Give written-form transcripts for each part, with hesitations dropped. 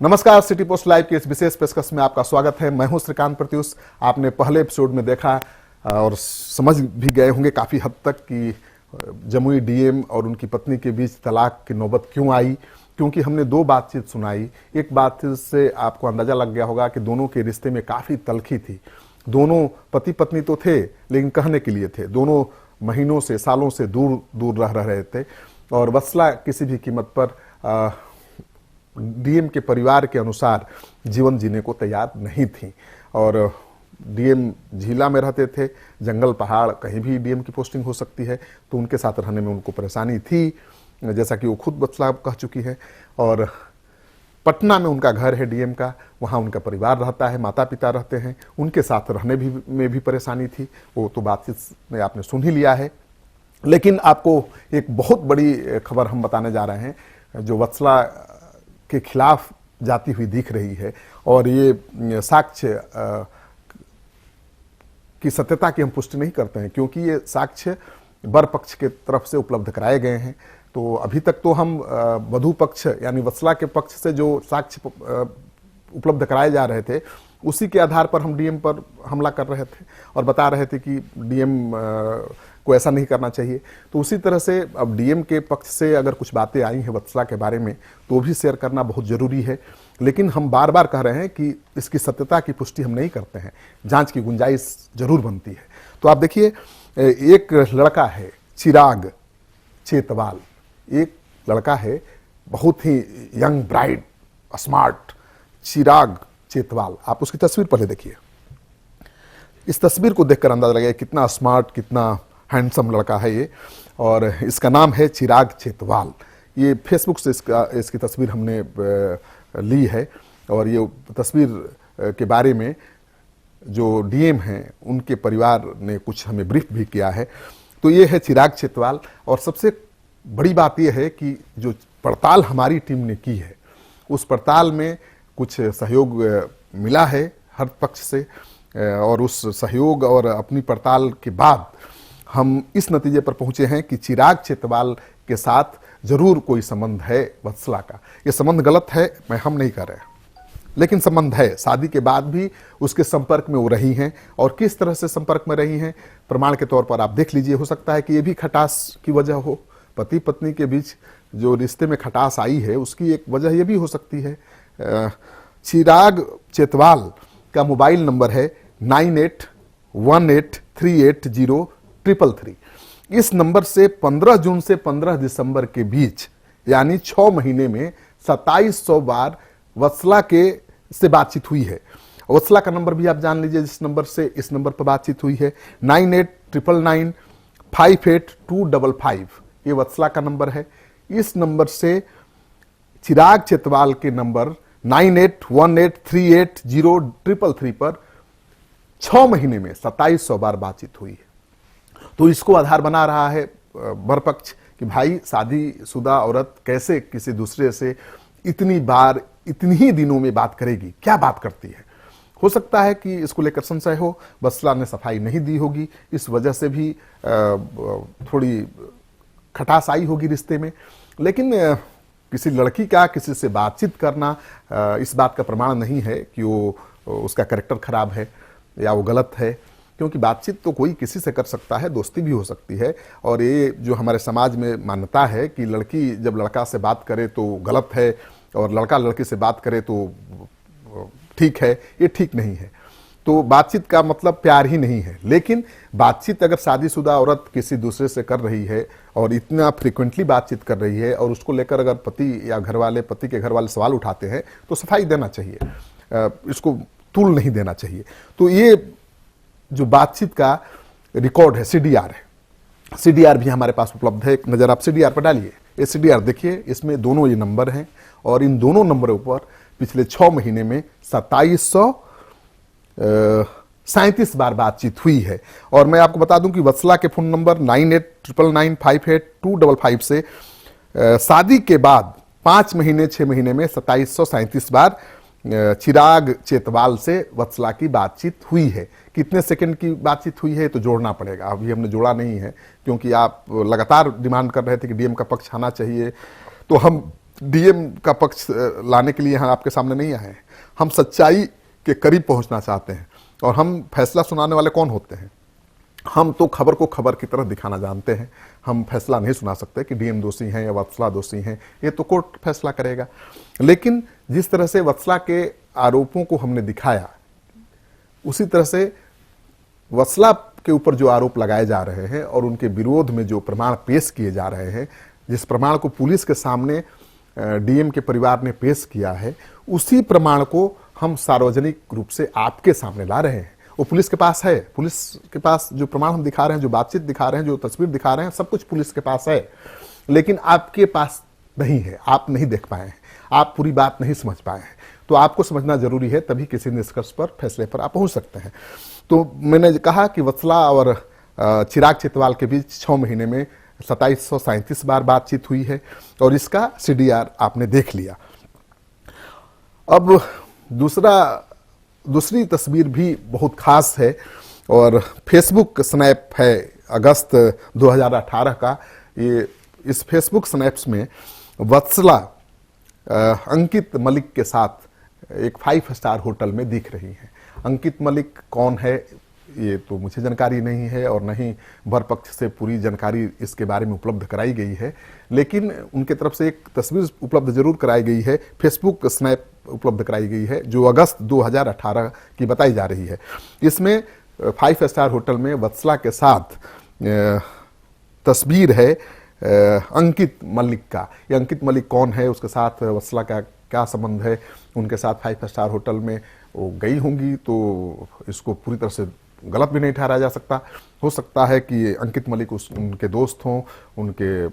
नमस्कार, city post live की इस विशेष पेशकश में आपका स्वागत है। मैं हूं श्रीकांत प्रत्युष। आपने पहले एपिसोड में देखा और समझ भी गए होंगे काफ़ी हद तक कि जमुई डीएम और उनकी पत्नी के बीच तलाक की नौबत क्यों आई, क्योंकि हमने दो बातचीत सुनाई। एक बातचीत से आपको अंदाजा लग गया होगा कि दोनों के रिश्ते में काफ़ी तलखी थी। दोनों पति पत्नी तो थे लेकिन कहने के लिए थे। दोनों महीनों से सालों से दूर दूर रह रहे थे और वत्सला किसी भी कीमत पर डीएम के परिवार के अनुसार जीवन जीने को तैयार नहीं थी। और डीएम झीला में रहते थे, जंगल पहाड़ कहीं भी डीएम की पोस्टिंग हो सकती है, तो उनके साथ रहने में उनको परेशानी थी, जैसा कि वो खुद वत्सला कह चुकी है। और पटना में उनका घर है डीएम का, वहाँ उनका परिवार रहता है, माता पिता रहते हैं, उनके साथ रहने में भी परेशानी थी। वो तो बातचीत में आपने सुन ही लिया है। लेकिन आपको एक बहुत बड़ी खबर हम बताने जा रहे हैं जो वत्सला के खिलाफ जाती हुई दिख रही है। और ये साक्ष्य की सत्यता की हम पुष्टि नहीं करते हैं, क्योंकि ये साक्ष्य वर पक्ष के तरफ से उपलब्ध कराए गए हैं। तो अभी तक तो हम वधू पक्ष यानी वत्सला के पक्ष से जो साक्ष्य उपलब्ध कराए जा रहे थे, उसी के आधार पर हम डीएम पर हमला कर रहे थे और बता रहे थे कि डीएम को ऐसा नहीं करना चाहिए। तो उसी तरह से अब डीएम के पक्ष से अगर कुछ बातें आई हैं वत्सला के बारे में, तो भी शेयर करना बहुत ज़रूरी है। लेकिन हम बार बार कह रहे हैं कि इसकी सत्यता की पुष्टि हम नहीं करते हैं, जांच की गुंजाइश जरूर बनती है। तो आप देखिए, एक लड़का है चिराग चेतवाल, एक लड़का है बहुत ही यंग ब्राइट स्मार्ट चिराग चेतवाल। आप उसकी तस्वीर पहले देखिए। इस तस्वीर को देखकर अंदाजा लगेगा कितना स्मार्ट, कितना हैंडसम लड़का है ये। और इसका नाम है चिराग चेतवाल। ये फेसबुक से इसकी तस्वीर हमने ली है। और ये तस्वीर के बारे में जो डीएम हैं उनके परिवार ने कुछ हमें ब्रीफ भी किया है। तो ये है चिराग चेतवाल। और सबसे बड़ी बात यह है कि जो पड़ताल हमारी टीम ने की है, उस पड़ताल में कुछ सहयोग मिला है हर पक्ष से। और उस सहयोग और अपनी पड़ताल के बाद हम इस नतीजे पर पहुंचे हैं कि चिराग चेतवाल के साथ जरूर कोई संबंध है वत्सला का। ये संबंध गलत है, हम नहीं कर रहे, लेकिन संबंध है। शादी के बाद भी उसके संपर्क में वो रही हैं। और किस तरह से संपर्क में रही हैं, प्रमाण के तौर पर आप देख लीजिए। हो सकता है कि ये भी खटास की वजह हो, पति पत्नी के बीच जो रिश्ते में खटास आई है उसकी एक वजह ये भी हो सकती है। चिराग चेतवाल का मोबाइल नंबर है 9818380333। इस नंबर से 15 जून से 15 दिसंबर के बीच यानी 6 महीने में 2700 बार वत्सला के से बातचीत हुई है। वत्सला का नंबर भी आप जान लीजिए, जिस नंबर से इस नंबर पर बातचीत हुई है 9899958255। ये वत्सला का नंबर है। इस नंबर से चिराग चेतवाल के नंबर 9818380333 पर 6 महीने में 2700 बार बातचीत हुई है। तो इसको आधार बना रहा है वर पक्ष कि भाई शादीशुदा औरत कैसे किसी दूसरे से इतनी बार इतनी ही दिनों में बात करेगी, क्या बात करती है। हो सकता है कि इसको लेकर संशय हो, वत्सला ने सफाई नहीं दी होगी, इस वजह से भी थोड़ी खटास आई होगी रिश्ते में। लेकिन किसी लड़की का किसी से बातचीत करना इस बात का प्रमाण नहीं है कि वो उसका कैरेक्टर खराब है या वो गलत है, क्योंकि बातचीत तो कोई किसी से कर सकता है, दोस्ती भी हो सकती है। और ये जो हमारे समाज में मान्यता है कि लड़की जब लड़का से बात करे तो गलत है और लड़का लड़की से बात करे तो ठीक है, ये ठीक नहीं है। तो बातचीत का मतलब प्यार ही नहीं है। लेकिन बातचीत अगर शादीशुदा औरत किसी दूसरे से कर रही है और इतना फ्रिक्वेंटली बातचीत कर रही है और उसको लेकर अगर पति या घरवाले, पति के घर वाले सवाल उठाते हैं तो सफाई देना चाहिए, इसको तूल नहीं देना चाहिए। तो ये जो बातचीत का रिकॉर्ड है, सीडीआर है, सीडीआर भी हमारे पास उपलब्ध है। एक नज़र आप सीडीआर पर डालिए। ये सीडीआर देखिए, इसमें दोनों ये नंबर हैं और इन दोनों नंबरों पर पिछले 6 महीने में 2737 बार बातचीत हुई है। और मैं आपको बता दूं कि वत्सला के फोन नंबर 9899958255 से शादी के बाद 5 महीने 6 महीने में 2737 बार चिराग चेतवाल से वत्सला की बातचीत हुई है। कितने सेकंड की बातचीत हुई है तो जोड़ना पड़ेगा, अभी हमने जोड़ा नहीं है, क्योंकि आप लगातार डिमांड कर रहे थे कि डीएम का पक्ष आना चाहिए। तो हम डीएम का पक्ष लाने के लिए यहाँ आपके सामने नहीं आए हैं। हम सच्चाई के करीब पहुंचना चाहते हैं। और हम फैसला सुनाने वाले कौन होते हैं? हम तो खबर को खबर की तरह दिखाना जानते हैं। हम फैसला नहीं सुना सकते कि डीएम दोषी हैं या वत्सला दोषी हैं, ये तो कोर्ट फैसला करेगा। लेकिन जिस तरह से वत्सला के आरोपों को हमने दिखाया, उसी तरह से वत्सला के ऊपर जो आरोप लगाए जा रहे हैं और उनके विरोध में जो प्रमाण पेश किए जा रहे हैं, जिस प्रमाण को पुलिस के सामने डीएम के परिवार ने पेश किया है, उसी प्रमाण को हम सार्वजनिक रूप से आपके सामने ला रहे हैं। वो पुलिस के पास है। पुलिस के पास जो प्रमाण हम दिखा रहे हैं, जो बातचीत दिखा रहे हैं, जो तस्वीर दिखा रहे हैं, सब कुछ पुलिस के पास है। लेकिन आपके पास नहीं है, आप नहीं देख पाए हैं, आप पूरी बात नहीं समझ पाए हैं। तो आपको समझना जरूरी है, तभी किसी निष्कर्ष पर, फैसले पर आप पहुंच सकते हैं। तो मैंने कहा कि वत्सला और चिराग चितवाल के बीच 6 महीने में 2737 बार बातचीत हुई है और इसका सीडीआर आपने देख लिया। अब दूसरी तस्वीर भी बहुत खास है और फेसबुक स्नैप है अगस्त 2018 का। ये इस फेसबुक स्नैप्स में वत्सला अंकित मलिक के साथ एक 5 स्टार होटल में दिख रही हैं। अंकित मलिक कौन है ये तो मुझे जानकारी नहीं है और नहीं वर पक्ष से पूरी जानकारी इसके बारे में उपलब्ध कराई गई है। लेकिन उनके तरफ से एक तस्वीर उपलब्ध जरूर कराई गई है, फेसबुक स्नैप उपलब्ध कराई गई है जो अगस्त 2018 की बताई जा रही है। इसमें 5 स्टार होटल में वत्सला के साथ तस्वीर है अंकित मलिक का। ये अंकित मलिक कौन है, उसके साथ वत्सला का क्या संबंध है, उनके साथ 5 स्टार होटल में वो गई होंगी, तो इसको पूरी तरह से गलत भी नहीं ठहराया जा सकता। हो सकता है कि अंकित मलिक उनके दोस्त हों, उनके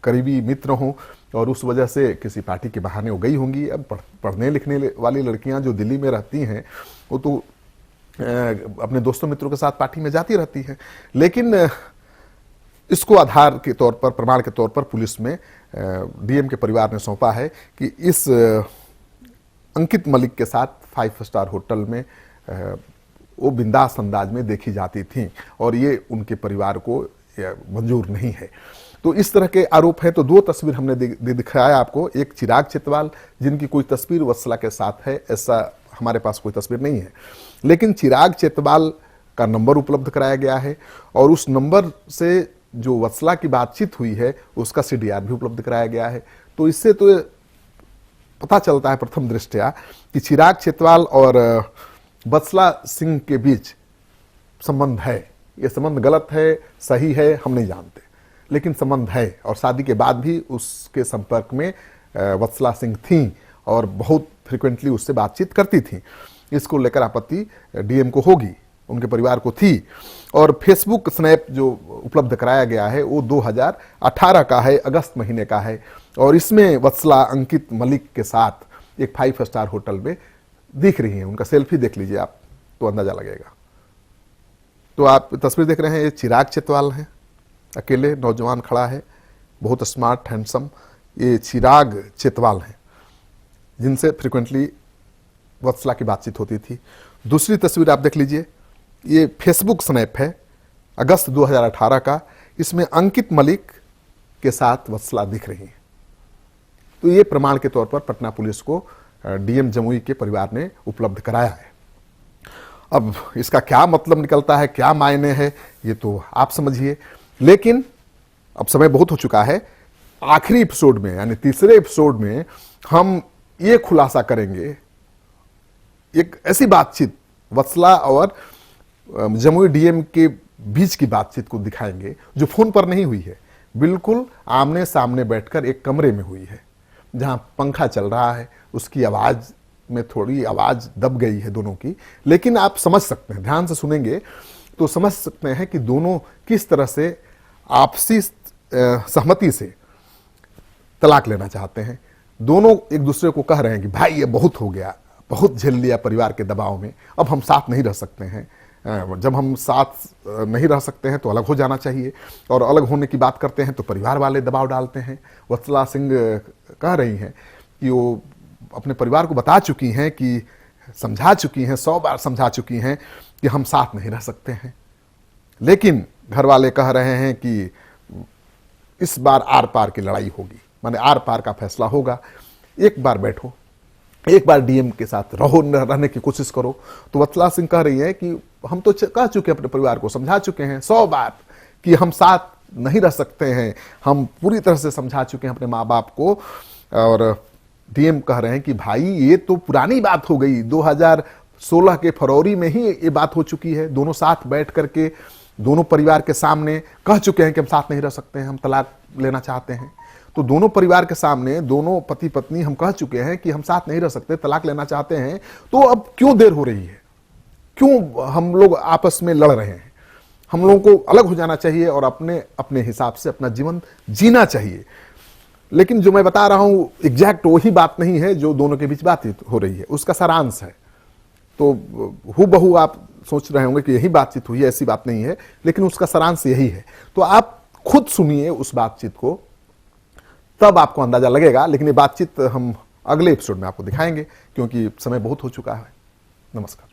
करीबी मित्र हों और उस वजह से किसी पार्टी के बहाने वो गई होंगी। अब पढ़ने लिखने वाली लड़कियां जो दिल्ली में रहती हैं वो तो अपने दोस्तों मित्रों के साथ पार्टी में जाती रहती हैं। लेकिन इसको आधार के तौर पर, प्रमाण के तौर पर पुलिस में डीएम के परिवार ने सौंपा है कि इस अंकित मलिक के साथ 5 स्टार होटल में वो बिंदास अंदाज में देखी जाती थी और ये उनके परिवार को मंजूर नहीं है। तो इस तरह के आरोप हैं। तो 2 तस्वीर हमने दिखाया आपको, एक चिराग चितवाल जिनकी कोई तस्वीर वत्सला के साथ है, ऐसा हमारे पास कोई तस्वीर नहीं है। लेकिन चिराग चितवाल का नंबर उपलब्ध कराया गया है और उस नंबर से जो वत्सला की बातचीत हुई है उसका सीडीआर भी उपलब्ध कराया गया है। तो इससे तो पता चलता है प्रथम दृष्टया कि चिराग चितवाल और वत्सला सिंह के बीच संबंध है। ये संबंध गलत है, सही है, हम नहीं जानते, लेकिन संबंध है। और शादी के बाद भी उसके संपर्क में वत्सला सिंह थी और बहुत फ्रिक्वेंटली उससे बातचीत करती थी। इसको लेकर आपत्ति डीएम को होगी, उनके परिवार को थी। और फेसबुक स्नैप जो उपलब्ध कराया गया है वो 2018 का है, अगस्त महीने का है और इसमें वत्सला अंकित मलिक के साथ एक 5 स्टार होटल में दिख रही हैं। उनका सेल्फी देख लीजिए आप तो अंदाजा लगेगा। तो आप तस्वीर देख रहे हैं, ये चिराग चितवाल हैं, अकेले नौजवान खड़ा है, बहुत स्मार्ट हैंडसम। ये चिराग चितवाल हैं जिनसे फ्रिक्वेंटली वत्सला की बातचीत होती थी। दूसरी तस्वीर आप देख लीजिए, ये फेसबुक स्नैप है अगस्त 2018 का। इसमें अंकित मलिक के साथ वत्सला दिख रही है। तो ये प्रमाण के तौर पर पटना पुलिस को डीएम जमुई के परिवार ने उपलब्ध कराया है। अब इसका क्या मतलब निकलता है, क्या मायने है, ये तो आप समझिए। लेकिन अब समय बहुत हो चुका है। आखिरी एपिसोड में यानी तीसरे एपिसोड में हम ये खुलासा करेंगे, एक ऐसी बातचीत वत्सला और जमुई डीएम के बीच की बातचीत को दिखाएंगे जो फोन पर नहीं हुई है, बिल्कुल आमने सामने बैठकर एक कमरे में हुई है, जहां पंखा चल रहा है। उसकी आवाज में थोड़ी आवाज दब गई है दोनों की, लेकिन आप समझ सकते हैं, ध्यान से सुनेंगे तो समझ सकते हैं कि दोनों किस तरह से आपसी सहमति से तलाक लेना चाहते हैं। दोनों एक दूसरे को कह रहे हैं कि भाई ये बहुत हो गया, बहुत झेल लिया परिवार के दबाव में, अब हम साथ नहीं रह सकते हैं। जब हम साथ नहीं रह सकते हैं तो अलग हो जाना चाहिए, और अलग होने की बात करते हैं तो परिवार वाले दबाव डालते हैं। वत्सला सिंह कह रही हैं कि वो अपने परिवार को बता चुकी हैं, कि समझा चुकी हैं, 100 बार समझा चुकी हैं कि हम साथ नहीं रह सकते हैं। लेकिन घर वाले कह रहे हैं कि इस बार आर पार की लड़ाई होगी, माने आर पार का फैसला होगा। एक बार बैठो, एक बार डीएम के साथ रहने की कोशिश करो। तो वत्सला सिंह कह रही है कि हम तो कह चुके हैं, अपने परिवार को समझा चुके हैं 100 बार कि हम साथ नहीं रह सकते हैं, हम पूरी तरह से समझा चुके हैं अपने माँ बाप को। और डीएम कह रहे हैं कि भाई ये तो पुरानी बात हो गई, 2016 के फरवरी में ही ये बात हो चुकी है। दोनों साथ बैठ करके दोनों परिवार के सामने कह चुके हैं कि हम साथ नहीं रह सकते हैं, हम तलाक लेना चाहते हैं। तो दोनों परिवार के सामने दोनों पति पत्नी हम कह चुके हैं कि हम साथ नहीं रह सकते, तलाक लेना चाहते हैं। तो अब क्यों देर हो रही है, क्यों हम लोग आपस में लड़ रहे हैं? हम लोगों को अलग हो जाना चाहिए और अपने अपने हिसाब से अपना जीवन जीना चाहिए। लेकिन जो मैं बता रहा हूं एग्जैक्ट वही बात नहीं है जो दोनों के बीच बातचीत हो रही है, उसका सारांश है। तो हूबहू आप सोच रहे होंगे कि यही बातचीत हुई है, ऐसी बात नहीं है, लेकिन उसका सारांश यही है। तो आप खुद सुनिए उस बातचीत को, तब आपको अंदाजा लगेगा। लेकिन ये बातचीत हम अगले एपिसोड में आपको दिखाएंगे, क्योंकि समय बहुत हो चुका है। नमस्कार।